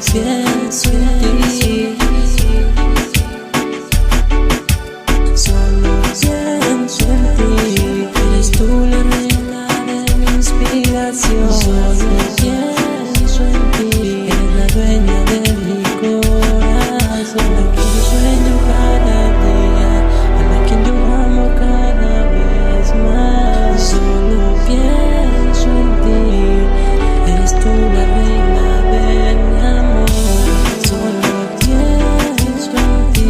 pienso en ti. Solo pienso en ti. Eres tú la reina de mi inspiración. Solo pienso en ti. Eres la dueña de mi corazón. A quien yo sueño cada día, a la quien yo amo cada vez más. Solo pienso en ti. Eres tú la reina de mi amor. Solo pienso en ti.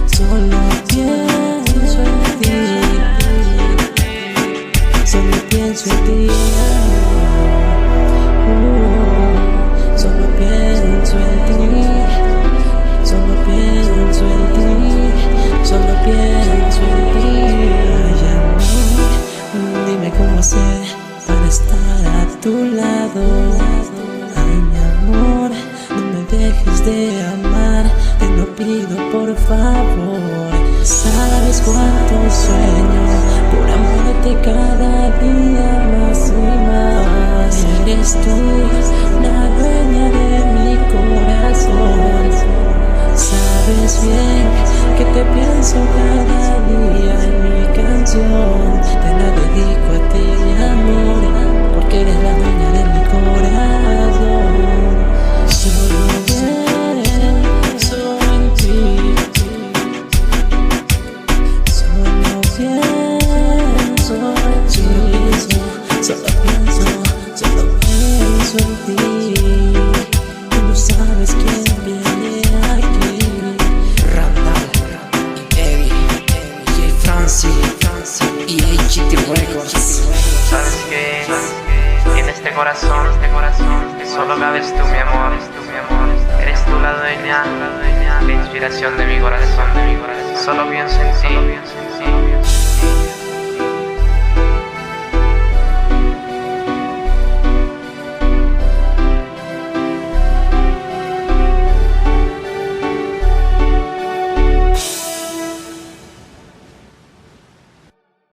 Solo pienso en ti. Solo pienso en ti. Solo pienso en ti. Solo pienso en ti. Solo pienso en ti. Ay, amor, dime cómo hacer para estar a tu lado. Ay, mi amor, no me dejes de amar, te lo pido por favor. Sabes cuánto sueño por amarte cada día más y más. Eres tú la dueña de mi corazón. Sabes bien que te pienso cada día en mi canción. Te la dedico a ti, amor, porque eres la dueña de mi corazón. Solo pienso en ti. Solo pienso en ti. Solo pienso en ti. Tú no sabes quién viene aquí. Randall, Eddie, J. Francis y HT Records. Sabes que en este corazón solo cabes tú, mi amor. Eres tú la dueña, la inspiración de mi corazón. Solo pienso en ti.